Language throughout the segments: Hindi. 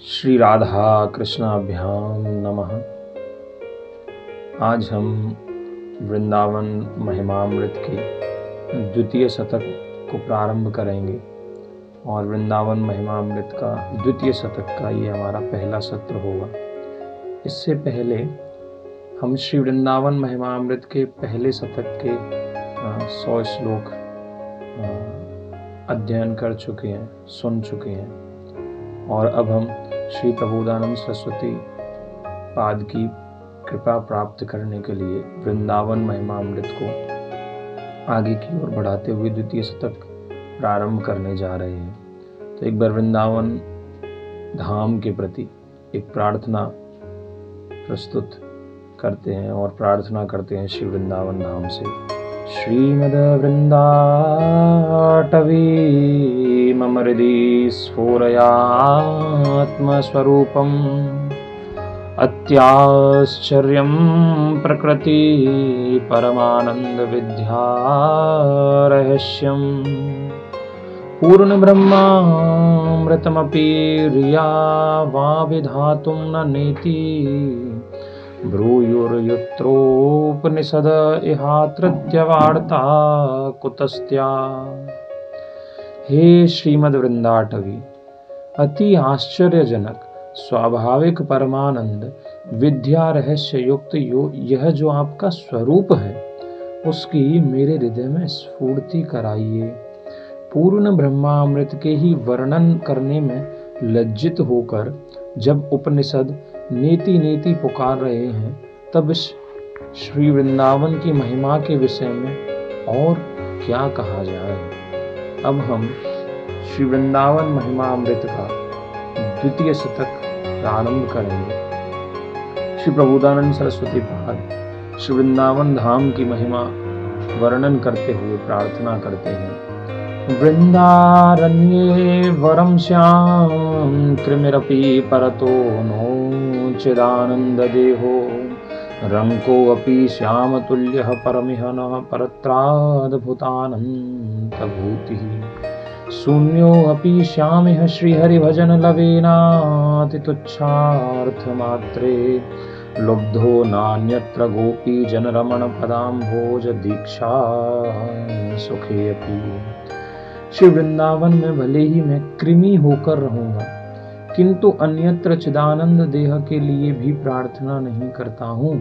श्री राधा कृष्णाभ्याम नमः। आज हम वृंदावन महिमामृत के द्वितीय शतक को प्रारंभ करेंगे और वृंदावन महिमामृत का द्वितीय शतक का ये हमारा पहला सत्र होगा। इससे पहले हम श्री वृंदावन महिमामृत के पहले शतक के 100 श्लोक अध्ययन कर चुके हैं, सुन चुके हैं और अब हम श्री प्रबोधानंद सरस्वती पाद की कृपा प्राप्त करने के लिए वृंदावन महिमामृत को आगे की ओर बढ़ाते हुए द्वितीय शतक प्रारंभ करने जा रहे हैं। तो एक बार वृंदावन धाम के प्रति एक प्रार्थना प्रस्तुत करते हैं और प्रार्थना करते हैं श्री वृंदावन धाम से। श्रीमद् वृंदाटवी मम हृदि स्फुरयात्मस्वरूपम् अत्याश्चर्यं प्रकृति परमानंद विद्या रहस्यम् पूर्ण ब्रह्मामृतमपि रिया वा विधातुं न नेति ब्रूयुर्यत्रोपनिषद इहात्रत्यवार्ता कुतस्त्या। हे श्रीमद् वृंदाटवी, अति आश्चर्यजनक स्वाभाविक परमानंद विद्या रहस्य युक्त यह जो आपका स्वरूप है उसकी मेरे हृदय में स्फूर्ति कराइए। पूर्ण ब्रह्मामृत के ही वर्णन करने में लज्जित होकर जब उपनिषद नेति नेति पुकार रहे हैं तब इस श्री वृंदावन की महिमा के विषय में और क्या कहा जाए। अब हम श्री वृंदावन महिमामृत का द्वितीय शतक प्रारंभ करेंगे। श्री प्रबोधानंद सरस्वती पाद श्री वृंदावन धाम की महिमा वर्णन करते हुए प्रार्थना करते हैं। वृंदारण्ये वरम श्याम कृमिरपि परतो नो चिदानंद देहो रंको अपि श्याम तुल्यः परमिह न परत्राद्भुतानंद भूतिः शून्यो अपि श्यामिह श्रीहरि भजन लवेनाति तुच्छार्थ मात्रे लुब्धो नान्यत्र गोपी जन रमण पदाम्भोज दीक्षा सुखे अपि। श्री वृंदावन में भले ही मैं कृमि होकर रहूंगा किंतु अन्यत्र चिदानंद देह के लिए भी प्रार्थना नहीं करता हूँ।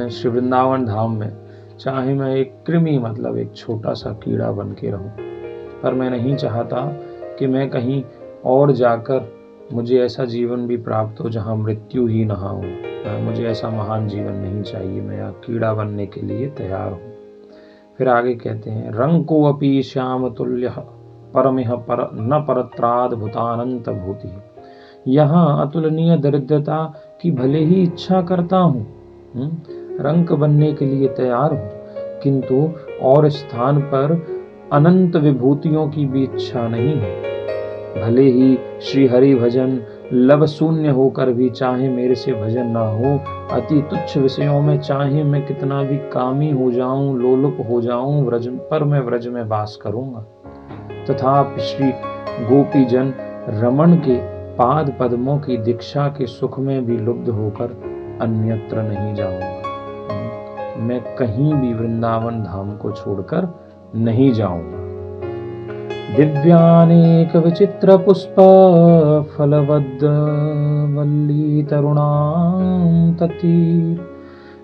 श्री वृंदावन धाम में चाहे मैं एक कृमि मतलब एक छोटा सा कीड़ा बन के रहूं, पर मैं नहीं चाहता कि मैं कहीं और जाकर मुझे ऐसा जीवन भी प्राप्त हो जहाँ मृत्यु ही ना हो। मुझे ऐसा महान जीवन नहीं चाहिए, मैं यहाँ कीड़ा बनने के लिए तैयार हूँ। फिर आगे कहते हैं रंको अपि श्याम तुल्य परमिह पर न परत्राद्भुतानंत भूति। यहाँ अतुलनीय दरिद्रता की भले ही इच्छा करता हूँ, रंक बनने के लिए तैयार हूँ, किंतु और स्थान पर अनंत विभूतियों की भी इच्छा नहीं है। भले ही श्री हरि भजन लब शून्य होकर भी चाहे मेरे से भजन ना हो, अति तुच्छ विषयों में चाहे मैं कितना भी कामी हो जाऊं, लोलुप हो जाऊं, व्रज पर मैं व्रज में वास करूंगा। तथापि श्री गोपी जन रमण के पाद पद्मों की दीक्षा के सुख में भी लुब्ध होकर अन्यत्र नहीं जाऊंगा। मैं कहीं भी वृंदावन धाम को छोड़कर नहीं जाऊंगा। दिव्यानेक विचित्र पुष्प फलवद् वल्ली तरुणां ततीर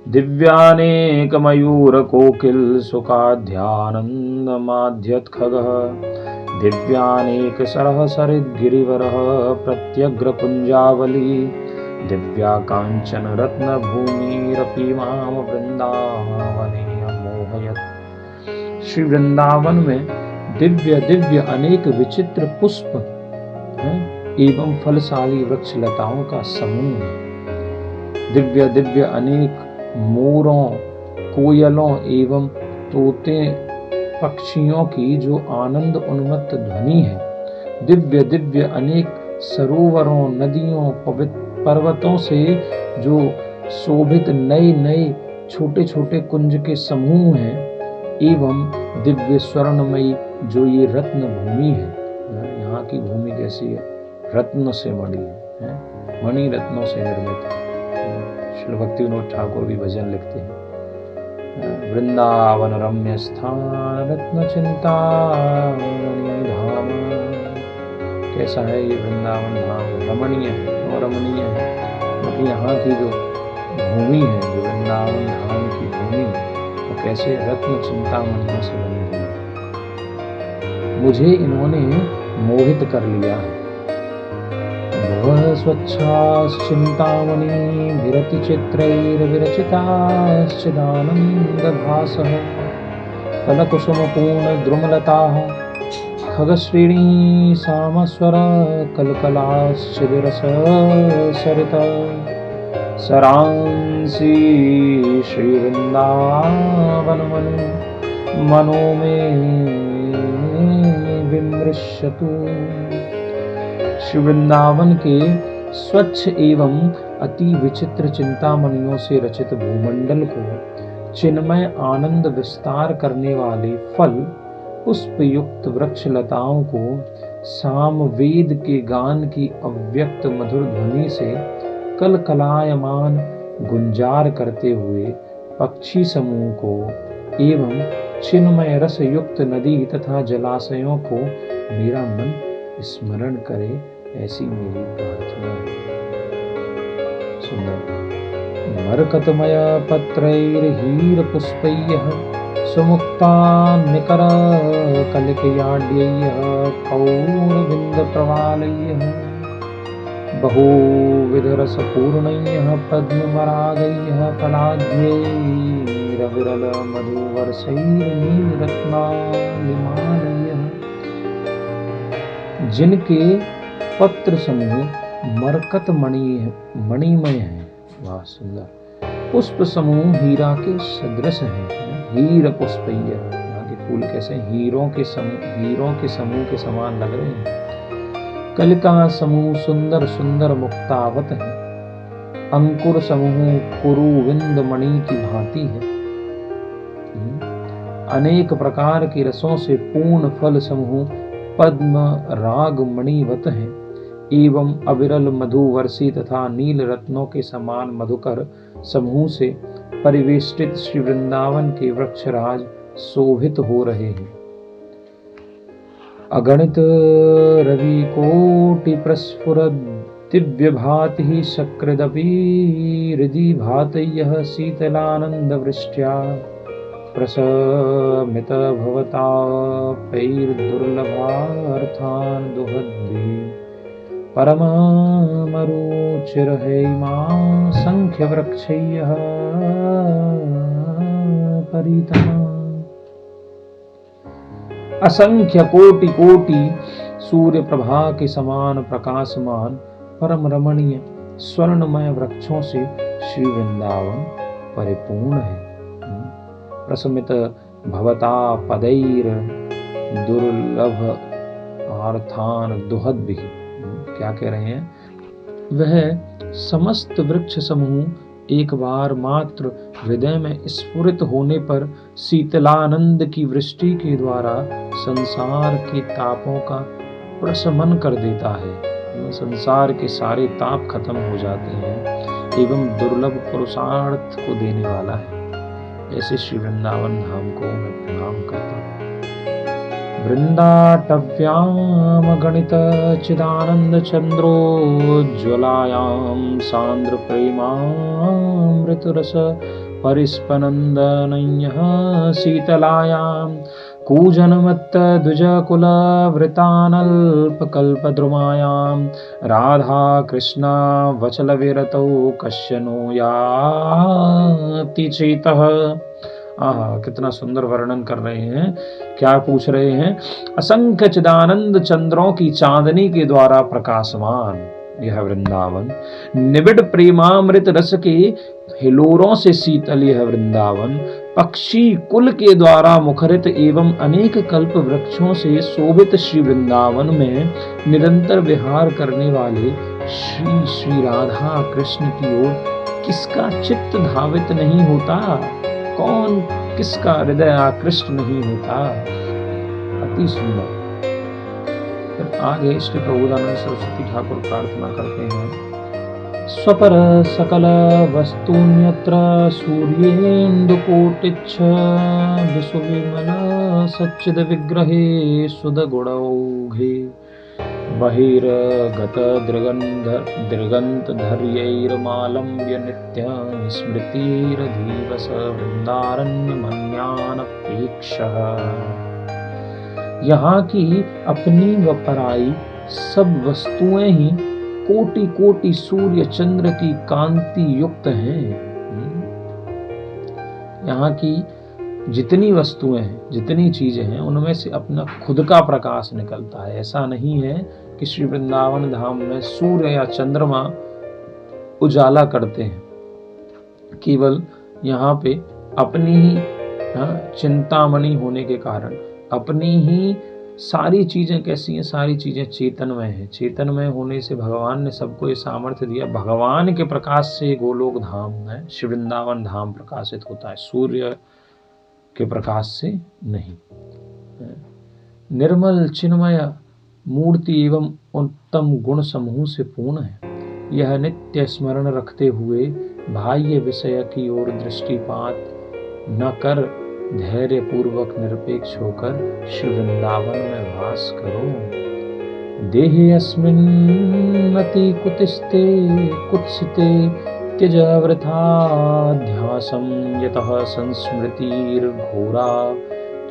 दिव्यानेक मयूर कोकिल सुखाध्यानंद माध्यत खगः दिव्यानेक सरह सरिद् गिरिवरः प्रत्यग्र कुंजावली दिव्या कांचन रत्न भूमिरपि माम वृंदावने मोहयत्। श्री वृंदावन में दिव्य दिव्य अनेक विचित्र पुष्प एवं फलशाली वृक्ष लताओं का समूह है। दिव्य दिव्य अनेक मोरों, कोयलों एवं तोते पक्षियों की जो आनंद उन्मत्त ध्वनि है। दिव्य दिव्य अनेक सरोवरों, नदियों, पवित्र पर्वतों से जो शोभित नए नए छोटे छोटे कुंज के समूह हैं एवं दिव्य स्वर्णमयी जो ये रत्न भूमि है। यहाँ की भूमि कैसी है? रत्न से मणि है, मणि रत्नों से निर्मित है। श्री भक्ति विनोद ठाकुर भी भजन लिखते हैं, वृंदावन रम्य स्थान रत्न चिंतामणि धाम। कैसा है ये वृंदावन धाम? रमणीय है। क्यों रमणीय है? क्योंकि यहाँ की जो भूमि है, जो वृंदावन धाम की भूमि है, वो कैसे रत्न चिंतामणियों से बनी हुई है। मुझे इन्होंने मोहित कर लिया है। भुवः स्वच्छाश्चिन्तामणि विरति चित्रैर्विरचिताश्चिदानन्दभासः फलकुसुमपूर्णद्रुमलताः खगश्रेणी सामस्वर कलकलाश्चिदिरसरिता सरांसि श्रीवृन्दावनमनु मनो मे विमृश्यतु। श्री वृंदावन के स्वच्छ एवं अति विचित्र चिंतामणियों से रचित भूमंडल को चिन्मय आनंद विस्तार करने वाले फल पुष्प युक्त वृक्ष लताओं को सामवेद के गान की अव्यक्त मधुर ध्वनि से कलकलायमान गुंजार करते हुए पक्षी समूह को एवं चिन्मय रस युक्त नदी तथा जलाशयों को मेरा मन स्मरण करे, ऐसी मेरी प्रार्थना है। सुंदर। मरकतमय पत्रैर्हीर पुष्पैः सुमुक्तान्निकर कलिकयाड्यैः कौरविन्द प्रवालैः बहुविधरसपूर्णैः पद्मपरागैः फलाद्यैरविरल मधुवर्षैर्नीलरत्नालिमालैः। जिनके पत्र समूह मरकत मणिमय है, वाह सुंदर। पुष्प समूह हीरा के सदृश है, हीर पुष्पैय। यहाँ के फूल कैसे हीरों के समूह के समान लग रहे हैं। कलिका समूह सुंदर सुंदर मुक्तावत है। अंकुर समूह कुरुविंद मणि की भांति है। अनेक प्रकार के रसों से पूर्ण फल समूह पद्म राग मणिवत है एवं अविरल मधुवर्षी तथा नील रत्नों के समान मधुकर समूह से परिवेष्टित श्री वृंदावन के वृक्षराज शोभित हो रहे हैं। अगणित रवि कोटि प्रस्फुर दिव्य भाति शक्रदपि हृदि भातयः शीतलानंद वृष्ट्या प्रशमित भवतापैर्दुर्लभार्थान् दुहद्भिः परममरुचिर्हैमा संख्यवृक्षैः परितः। असंख्य कोटि कोटि सूर्य प्रभा के समान प्रकाशमान परम रमणीय स्वर्णमय वृक्षों से श्री वृंदावन परिपूर्ण है। प्रशमित भवता पदैर दुर्लभ अर्थान दुहद्भिः। क्या कह रहे हैं? वह समस्त वृक्ष समूह एक बार मात्र हृदय में स्फुरित होने पर शीतलानंद की वृष्टि के द्वारा संसार के तापों का प्रशमन कर देता है। संसार के सारे ताप खत्म हो जाते हैं एवं दुर्लभ पुरुषार्थ को देने वाला है। ऐसे श्री वृंदावन धाम को मैं प्रणाम करता हूँ। वृंदाटव्याम गणित चिदानंद चंद्रोज्ज्वलायाम सांद्र प्रेमामृत रस परिस्पनंदनयः शीतलायाम कूजनमत्त द्विजकुल वृतानल्पकल्पद्रुमायाम राधा कृष्णा वचल विरतौ कश्यनो याति चेतः। कितना सुंदर वर्णन कर रहे हैं। क्या पूछ रहे हैं? असंख्य चिदानंद चंद्रों की चांदनी के द्वारा प्रकाशमान यह वृंदावन, निबिड़ प्रेमामृत रस के हिलोरों से शीतल यह वृंदावन, पक्षी कुल के द्वारा मुखरित एवं अनेक कल्प वृक्षों से शोभित श्री वृंदावन में निरंतर विहार करने वाले श्री श्री राधा कृष्ण की ओर किसका चित्त धावित नहीं होता? कौन किसका हृदय आकृष्ट नहीं होता? अति सुंदर। फिर आगे श्री प्रभुदानंद सरस्वती ठाकुर प्रार्थना करते हैं। स्वपर सकल वस्तुन्यत्र सूर्येन्दुकोटिच्छ विश्वविमल सच्चिद विग्रहे सुदगुणौघे बहिर्गत दृगन्तधर्यैर्मालम्ब्य नित्य स्मृतिरधीवस वृन्दारण्यमन्यानपेक्षः। यहाँ की अपनी व पराई सब वस्तुएं ही कोटि कोटि सूर्य चंद्र की कांति युक्त हैं। यहाँ की जितनी वस्तुएं हैं, जितनी चीजें हैं, उनमें से अपना खुद का प्रकाश निकलता है। ऐसा नहीं है कि श्री वृंदावन धाम में सूर्य या चंद्रमा उजाला करते हैं। केवल यहाँ पे अपनी ही चिंतामणि होने के कारण अपनी ही सारी चीजें कैसी हैं, सारी चीजें चेतनमय हैं। चेतनमय होने से भगवान ने सबको ये सामर्थ्य दिया। भगवान के प्रकाश से गोलोक धाम में श्री वृंदावन धाम प्रकाशित होता है, सूर्य के प्रकाश से नहीं। निर्मल चिन्मय मूर्ति एवं उत्तम गुण समूह से पूर्ण है। यह नित्य स्मरण रखते हुए बाह्य विषय की ओर दृष्टिपात न कर धैर्य पूर्वक निरपेक्ष होकर श्री वृंदावन में वास करो। देहे अस्मिन्नति कुतिस्ते कुत्सिते त्यज वृथाध्यासं यतः संस्मृतिर्घोरा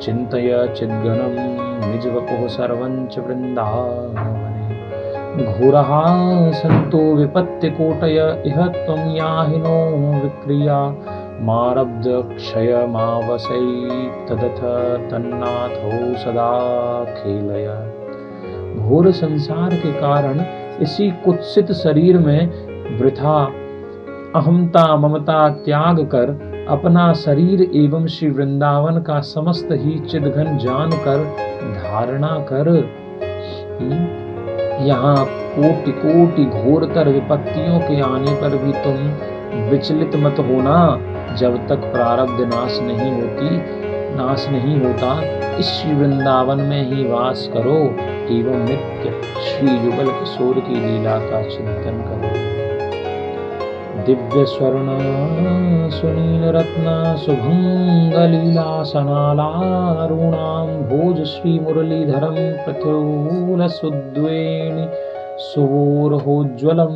चिन्तय चिद्गणं निजवपुः सर्वं च वृन्दावने। घोरः सन्तो विपत्तिकोटय इह त्वं याहिनो विक्रिया मारब्ध क्षय मावसै तदथ तन्नाथो सदा खेलय। घोर संसार के कारण इसी कुत्सित शरीर में वृथा अहमता ममता त्याग कर अपना शरीर एवं श्री वृंदावन का समस्त ही चिदघन जान कर धारणा कर। यहाँ कोटि कोटि घोरतर विपत्तियों के आने पर भी तुम विचलित मत होना। जब तक प्रारब्ध नाश नहीं होता इस श्री वृंदावन में ही वास करो एवं नित्य श्री युगल किशोर की लीला का चिंतन करो। दिव्य स्वर्ण सुनील रत्न शुभंग लीला सनालारुणाम भोज श्री मुरलीधरम प्रथुल सुद्वेणि सुवोरहोज्ज्वलम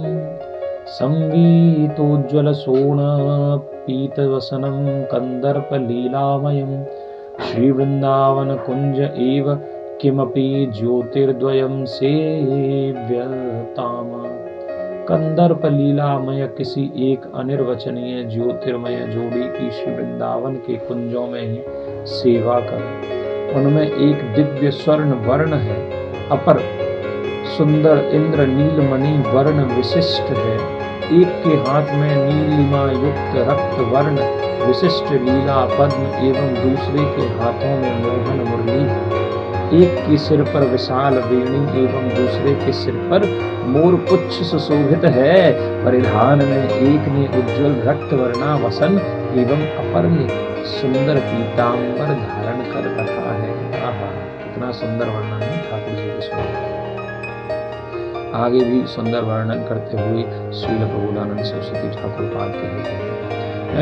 संगीतोज्ज्वल सोण पीतवसनं कंदर्प लीलामयं श्री वृंदावन कुंज एव किमपि ज्योतिर्द्वयं सेव्यताम। कंदर्प लीलामय किसी एक अनिर्वचनीय ज्योतिर्मय जोड़ी की श्री वृंदावन के कुंजों में ही सेवा कर। उनमें एक दिव्य स्वर्ण वर्ण है, अपर सुंदर इंद्र नीलमणि वर्ण विशिष्ट है। एक के हाथ में नीलिमा युक्त रक्त वर्ण विशिष्ट लीला पद्म एवं दूसरे के हाथों में मोहन मुरली है। एक के सिर पर विशाल वेणी एवं दूसरे के सिर पर मोर पुच्छ सुशोभित है। परिधान में एक ने उज्ज्वल रक्त वर्णावसन एवं अपर ने सुंदर पीतांबर धारण कर रखा है। कितना सुंदर वर्णन है ठाकुर जी के स्वरूप। आगे भी सुंदर वर्णन करते हुए श्रील प्रभुदानंद सरस्वती ठाकुर पाद कहते हैं।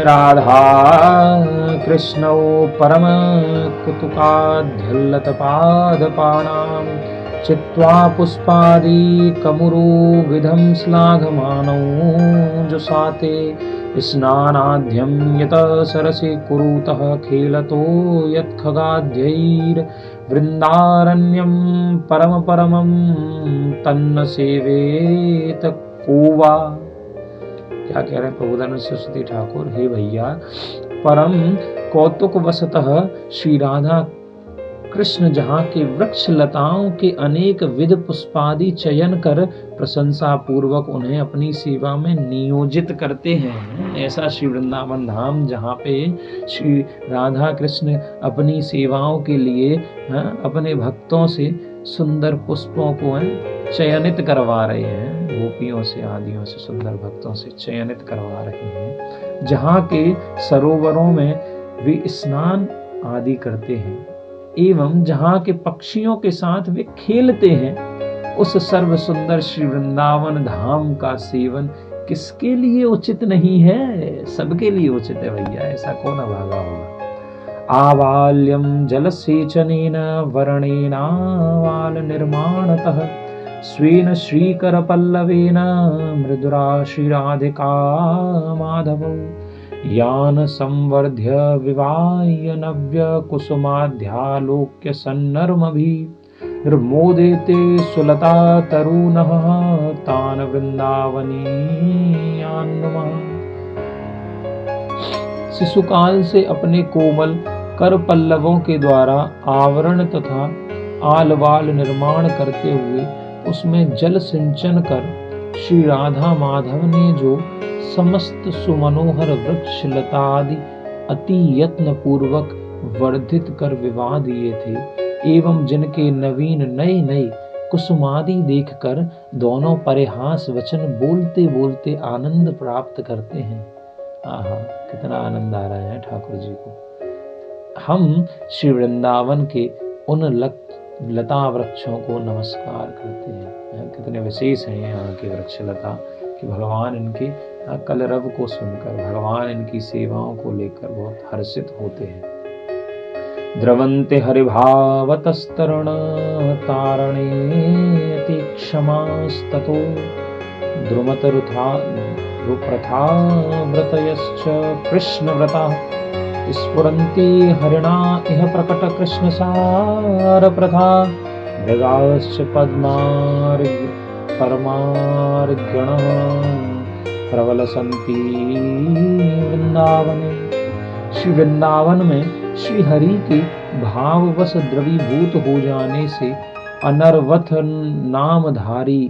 राधा कृष्णौ परम कुतुकाध्यल्लत पादपानां चित्वा पुष्पादि कमुरु विधं श्लाघमानौ जुषाते स्नानाद्यं यत सरसि कुरुतः खेलतो यत्खगाद्यैर् वृन्दारण्यं परम परमं तन्न सेवेत कोवा। क्या कह रहे हैं प्रभुदानंद सरस्वती ठाकुर? हे भैया, परम कौतुक वशतः श्री राधा कृष्ण जहाँ के वृक्ष लताओं के अनेक विध पुष्पादि चयन कर प्रशंसा पूर्वक उन्हें अपनी सेवा में नियोजित करते हैं। ऐसा श्री वृंदावन धाम जहाँ पे श्री राधा कृष्ण अपनी सेवाओं के लिए अपने भक्तों से सुंदर पुष्पों को चयनित करवा रहे हैं, गोपियों से आदियों से सुंदर भक्तों से चयनित करवा रहे हैं। जहाँ के सरोवरों में वे स्नान आदि करते हैं एवं जहाँ के पक्षियों के साथ वे खेलते हैं, उस सर्व सुंदर श्री वृंदावन धाम का सेवन किसके लिए उचित नहीं है? सबके लिए उचित है भैया, ऐसा कौन अभागा होगा। आवाल्यम जलसेचनेन वर्णेनावाल निर्माणतः स्वेन श्रीकर पल्लवेन मृदुरा श्रीराधिका माधव यान संवर्ध्य विवाह्य नव्य कुसुमाध्यालोक्य सन्नर्मभि मोदेते सुलता तरुणः तान वृंदावनीयान्नुमः। शिशुकाल से अपने कोमल कर पल्लवों के द्वारा आवरण तथा आलवाल निर्माण करते हुए उसमें जल सिंचन कर श्री राधा माधव ने जो समस्त सुमनोहर वृक्ष लतादि अति यत्न पूर्वक वर्धित कर विवाह दिए थे एवं जिनके नवीन नए नए कुसुमादि देखकर दोनों परिहास वचन बोलते बोलते आनंद प्राप्त करते हैं। आहा, कितना आनंद आ रहा है ठाकुर जी को। हम श्री वृंदावन के उन लता वृक्षों को नमस्कार करते हैं। कितने विशेष हैं यहाँ के वृक्ष लता कि भगवान इनके कलरव को सुनकर, भगवान इनकी सेवाओं को लेकर बहुत हर्षित होते हैं। द्रवन्ते हरिभावतस्तरण तारणे तीक्षमास्ततो द्रुमतरुथा व्रतयश्च कृष्णव्रता स्फुरन्ति हरिणा इह प्रकट कृष्णसार प्रथा मृगाश्च परमार्गणः प्रवलसन्ति वृंदावने। श्री वृंदावन में श्री हरि के भाववश द्रवीभूत हो जाने से अनर्वथ नामधारी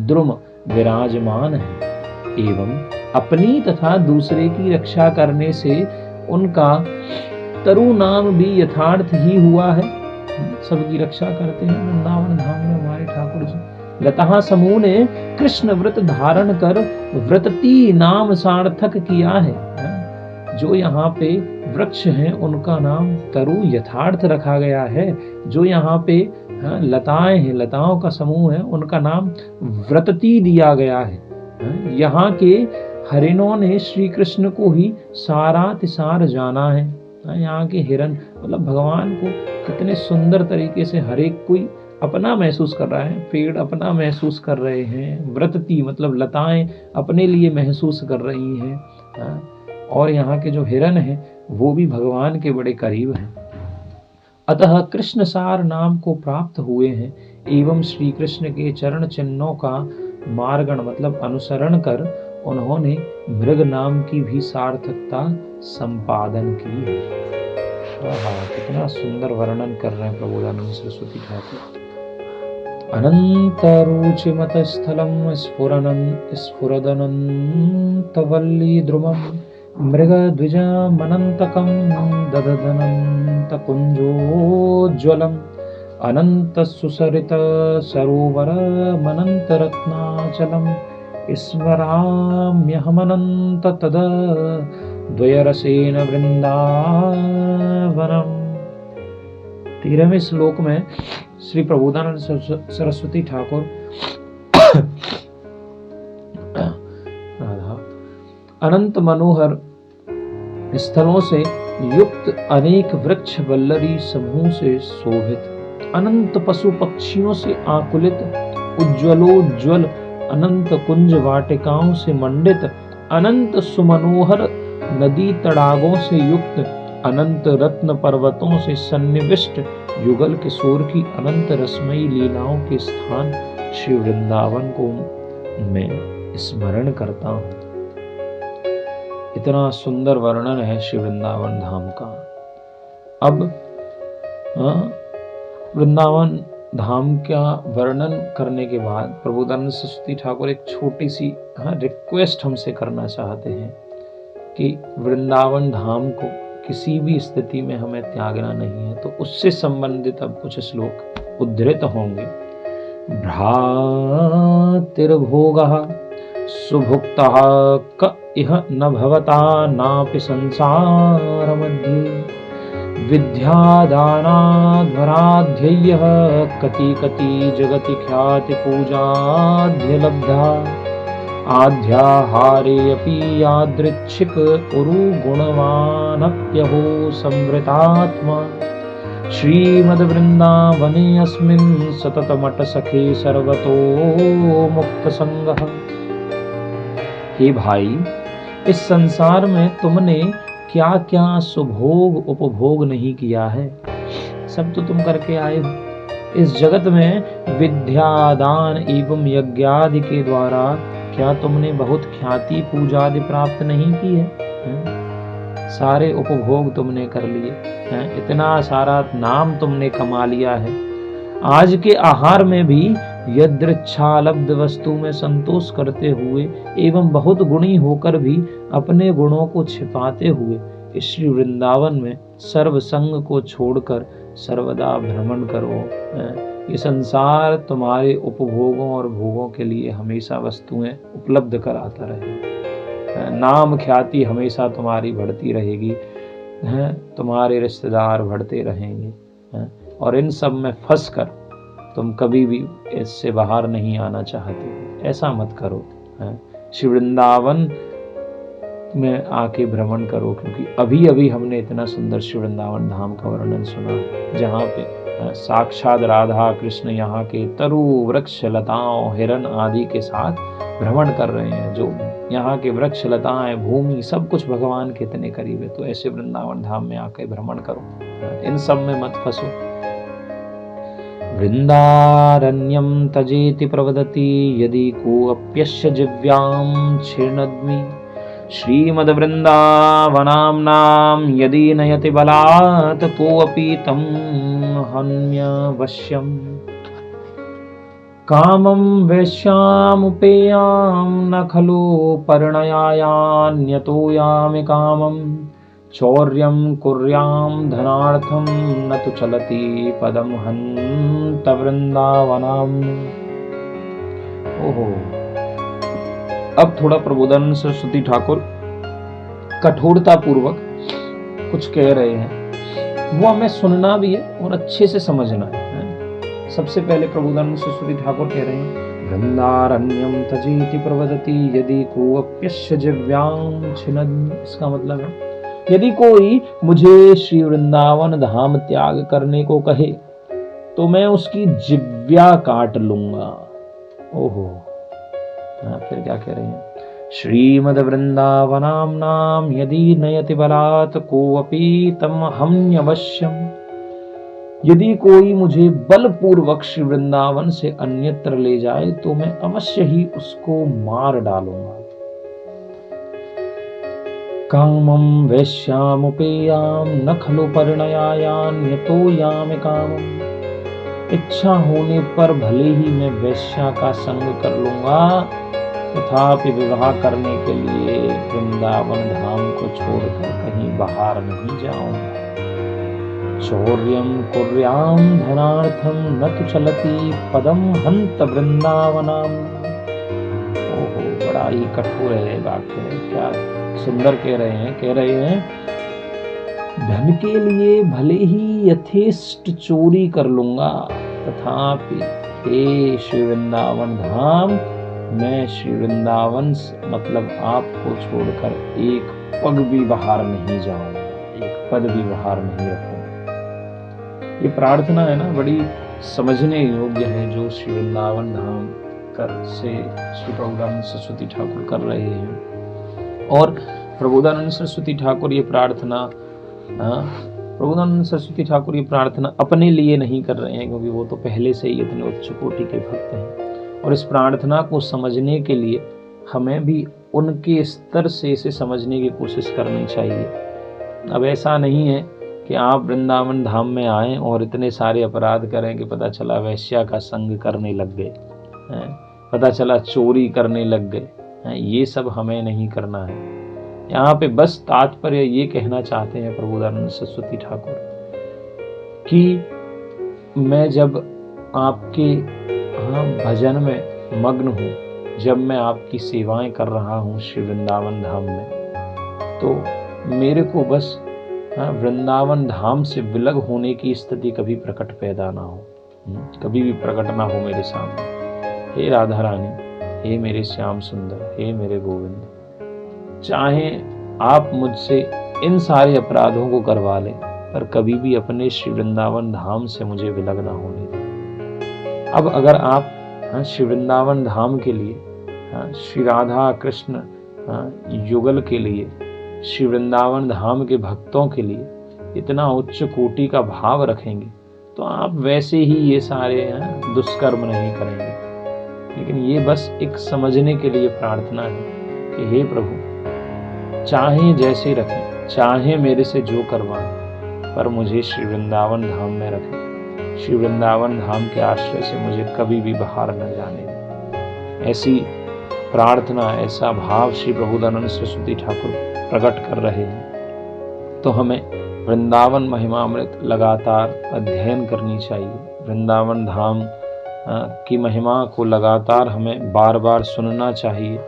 द्रुम विराजमान है एवं अपनी तथा दूसरे की रक्षा करने से उनका तरु नाम भी यथार्थ ही हुआ है। सबकी रक्षा करते हैं वृंदावन धाम में हमारे ठाकुर जी। लता समूह ने कृष्ण व्रत धारण कर व्रतती नाम सार्थक किया है। जो यहाँ पे वृक्ष हैं उनका नाम तरु यथार्थ रखा गया है। जो यहाँ पे लताएं हैं, लताओं का समूह है, उनका नाम व्रतती दिया गया है। यहाँ के हरिणों ने श्री कृष्ण को ही सारातिसार जाना है। यहाँ के हिरन मतलब भगवान को कितने सुंदर तरीके से हर एक कोई अपना महसूस कर रहा है। पेड़ अपना महसूस कर रहे हैं, व्रतती मतलब लताएं अपने लिए महसूस कर रही हैं, और यहाँ के जो हिरन हैं वो भी भगवान के बड़े करीब हैं। अतः कृष्ण सार नाम को प्राप्त हुए हैं एवं श्री कृष्ण के चरण चिन्हों का मार्गण मतलब अनुसरण कर उन्होंने मृग नाम की भी सार्थकता संपादन की है। कितना सुंदर वर्णन कर रहे हैं प्रबोधानंद सरस्वती ठाकुर। अनंत रुचिमत स्थलम स्फुरदनंत वल्ली द्रुमम मृग द्विजमनंतकं दददनंत कुंजोज्वलम अनंत सुसरित सरोवर मनंत रत्नाचलम स्मराम्यहमनंत तद द्वयरसेन वृंदावनम। 13वें श्लोक में श्री प्रबोधानंद सरस्वती ठाकुर अनंत मनोहर स्थलों से युक्त अनेक वृक्ष वल्लरी समूह से शोभित, अनंत पशु पक्षियों से आकुलित, उज्ज्वलोज्ज्वल अनंत कुंज वाटिकाओं से मंडित, अनंत सुमनोहर नदी तड़ागों से युक्त, अनंत रत्न पर्वतों से सन्निविष्ट युगल किशोर की अनंत रसमयी लीलाओं के स्थान श्री वृंदावन को मैं स्मरण करता हूँ। इतना सुंदर वर्णन है श्री वृंदावन धाम का। अब वृंदावन धाम का वर्णन करने के बाद प्रबोधानंद सरस्वती ठाकुर एक छोटी सी रिक्वेस्ट हमसे करना चाहते हैं कि वृंदावन धाम को किसी भी स्थिति में हमें त्यागना नहीं है। तो उससे संबंधित अब कुछ श्लोक उद्धृत होंगे। भ्रातिर्भोगः सुभुक्तः क इह न भवता नापि संसार मध्ये विद्यादानाध्वराध्यय्यः कति कति जगति ख्याति पूजाद्य लब्धा आध्याहारे अपि यादृच्छिक उरु गुणवानप्यहो संवृतात्मा श्रीमद्वृन्दावने अस्मिन् सततमट सखे सर्वतो मुक्त संगः। हे भाई, इस संसार में तुमने क्या क्या सुभोग उपभोग नहीं किया है, सब तो तुम करके आए हो। इस जगत में विद्या दान एवं यज्ञादि के द्वारा क्या तुमने बहुत ख्याति पूजा आदि प्राप्त नहीं की है? सारे उपभोग तुमने कर लिए हैं, इतना सारा नाम तुमने कमा लिया है। आज के आहार में भी यदृच्छालब्ध वस्तु में संतोष करते हुए एवं बहुत गुणी होकर भी अपने गुणों को छिपाते हुए इस श्री वृंदावन में सर्व संग को छोड़कर सर्वदा भ्रमण करो। ये संसार तुम्हारे उपभोगों और भोगों के लिए हमेशा वस्तुएं उपलब्ध कराता रहेगा। नाम ख्याति हमेशा तुम्हारी बढ़ती रहेगी, तुम्हारे रिश्तेदार बढ़ते रहेंगे, और इन सब में फंस कर तुम कभी भी इससे बाहर नहीं आना चाहते। ऐसा मत करो, श्री वृंदावन में आके भ्रमण करो, क्योंकि अभी अभी हमने इतना सुंदर श्री वृंदावन धाम का वर्णन सुना, जहाँ पे साक्षात राधा कृष्ण यहाँ के तरु वृक्ष लताओं हिरण आदि के साथ भ्रमण कर रहे हैं। जो यहाँ के वृक्ष लताएं भूमि सब कुछ भगवान के इतने करीब है। तो ऐसे वृंदावन धाम में आके भ्रमण करो, इन सब में मत फंसो। वृंदारण्यम तजेति प्रवदति यदि कोऽप्यस्य जिव्यां क्षीर्णद्मि श्रीमद्वृन्दावनाम्नां यदि नयति बलात् कोऽपि तं हन्यवश्यम्। कामं वेश्यामुपेयां न खलु परिणयायान्यतो यामि कामं चौर्यं कुर्यां धनार्थं न तु चलति पदं हन्त वृंदावनम्। ओहो, अब थोड़ा प्रबोधानंद सरस्वती ठाकुर कठोरता पूर्वक कुछ कह रहे हैं, वो हमें सुनना भी है और अच्छे से समझना है। सबसे पहले प्रबोधानंद सरस्वती ठाकुर कह रहे हैं, वृंदारण्यम तजेति प्रवदति यदि कोऽप्यस्य जिव्यां छिन्नद्मि। इसका मतलब है, यदि कोई मुझे श्री वृंदावन धाम त्याग करने को कहे तो मैं उसकी जिव्या काट लूंगा। ओहो, फिर क्या कह रहे हैं, श्रीमद् वृंदावनाम्नां यदि नयति बलात् कोऽपि तम हन्यवश्यम्। यदि कोई मुझे बलपूर्वक श्री वृंदावन से अन्यत्र ले जाए तो मैं अवश्य ही उसको मार डालूंगा। कामं वेश्यामुपेयां न खलु परिणयायान्यतो यामि कामम्। इच्छा होने पर भले ही मैं वेश्या का संग कर लूंगा, तथापि विवाह करने के लिए वृंदावन धाम को छोड़कर कहीं बाहर नहीं जाऊंगा। चौर्यं कुर्यां धनार्थं न तु चलति पदं हन्त वृंदावनम्। ओहो, बड़ा ही कठोर है वाक्य, क्या सुंदर कह रहे हैं धन के लिए भले ही यथेष्ट चोरी कर लूंगा, तथापि हे श्री वृंदावन धाम, मैं श्री वृंदावन मतलब आपको छोड़कर एक पग भी बाहर नहीं जाऊंगा, एक पद भी बाहर नहीं रखूंगा। ये प्रार्थना है ना, बड़ी समझने योग्य है, जो श्री वृंदावन धाम कर से श्री प्रबोधानंद सरस्वती ठाकुर कर रहे हैं। और प्रबोधानंद सरस्वती ठाकुर ये प्रार्थना अपने लिए नहीं कर रहे हैं, क्योंकि वो तो पहले से ही इतने उच्च कोटि के भक्त हैं। और इस प्रार्थना को समझने के लिए हमें भी उनके स्तर से इसे समझने की कोशिश करनी चाहिए। अब ऐसा नहीं है कि आप वृंदावन धाम में आए और इतने सारे अपराध करें कि पता चला वैश्या का संग करने लग गए, पता चला चोरी करने लग गए। ये सब हमें नहीं करना है। यहाँ पे बस तात्पर्य ये कहना चाहते हैं प्रबोधानंद सरस्वती ठाकुर कि मैं जब आपके भजन में मग्न हूँ, जब मैं आपकी सेवाएं कर रहा हूँ श्री वृंदावन धाम में, तो मेरे को बस वृंदावन धाम से विलग होने की स्थिति कभी प्रकट पैदा ना हो, कभी भी प्रकट ना हो मेरे सामने। हे राधा रानी, हे मेरे श्याम सुंदर, हे मेरे गोविंद, चाहे आप मुझसे इन सारे अपराधों को करवा लें, पर कभी भी अपने श्री वृंदावन धाम से मुझे विलग ना होने दें। अब अगर आप श्री वृंदावन धाम के लिए, श्री राधा कृष्ण युगल के लिए, श्री वृंदावन धाम के भक्तों के लिए इतना उच्च कोटि का भाव रखेंगे, तो आप वैसे ही ये सारे दुष्कर्म नहीं करेंगे। लेकिन ये बस एक समझने के लिए प्रार्थना है कि हे प्रभु, चाहे जैसे रखें, चाहे मेरे से जो करवाएं, पर मुझे श्री वृंदावन धाम में रखें। श्री वृंदावन धाम के आश्रय से मुझे कभी भी बाहर न जाने दें। ऐसी प्रार्थना, ऐसा भाव श्री प्रभुदानंद सरस्वती ठाकुर प्रकट कर रहे हैं। तो हमें वृंदावन महिमामृत लगातार अध्ययन करनी चाहिए। वृंदावन धाम की महिमा को लगातार हमें बार बार सुनना चाहिए,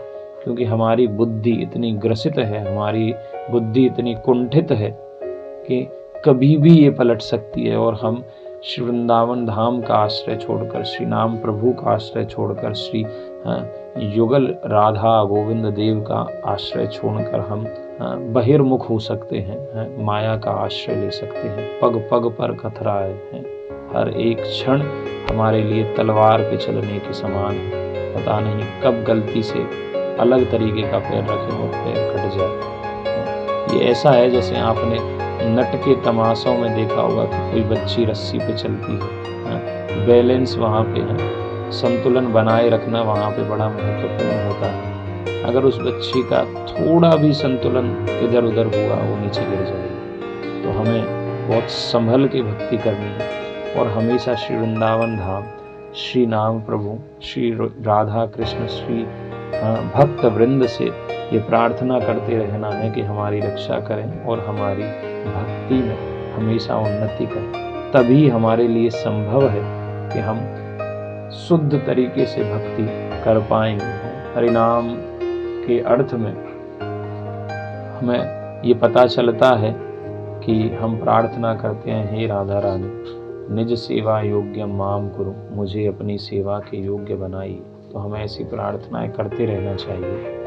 क्योंकि हमारी बुद्धि इतनी ग्रसित है, हमारी बुद्धि इतनी कुंठित है कि कभी भी ये पलट सकती है और हम श्री वृंदावन धाम का आश्रय छोड़कर, श्री नाम प्रभु का आश्रय छोड़कर, श्री युगल राधा गोविंद देव का आश्रय छोड़कर हम बहिर्मुख हो सकते हैं, माया का आश्रय ले सकते हैं। पग पग पर कतराए हैं, हर एक क्षण हमारे लिए तलवार पे चलने के समान है। पता नहीं कब गलती से अलग तरीके का पैर रखे और पैर कट जाए। ये ऐसा है जैसे आपने नट के तमाशों में देखा होगा कि कोई बच्ची रस्सी पे चलती है, बैलेंस वहाँ पे है, संतुलन बनाए रखना वहाँ पे बड़ा महत्वपूर्ण होता है। अगर उस बच्ची का थोड़ा भी संतुलन इधर उधर हुआ, वो नीचे गिर जाएगी। तो हमें बहुत संभल के भक्ति करनी है और हमेशा श्री वृंदावन धाम, श्री नाम प्रभु, श्री राधा कृष्ण, श्री भक्त वृंद से ये प्रार्थना करते रहना है कि हमारी रक्षा करें और हमारी भक्ति में हमेशा उन्नति करें। तभी हमारे लिए संभव है कि हम शुद्ध तरीके से भक्ति कर पाएंगे। हरिनाम के अर्थ में हमें ये पता चलता है कि हम प्रार्थना करते हैं, हे राधा रानी निज सेवा योग्य माम कुरु, मुझे अपनी सेवा के योग्य बनाइए। तो हमें ऐसी प्रार्थनाएं करते रहना चाहिए।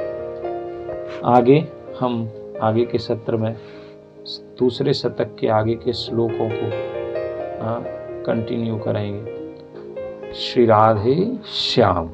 आगे के सत्र में दूसरे शतक के आगे के श्लोकों को कंटिन्यू करेंगे। श्री राधे श्याम।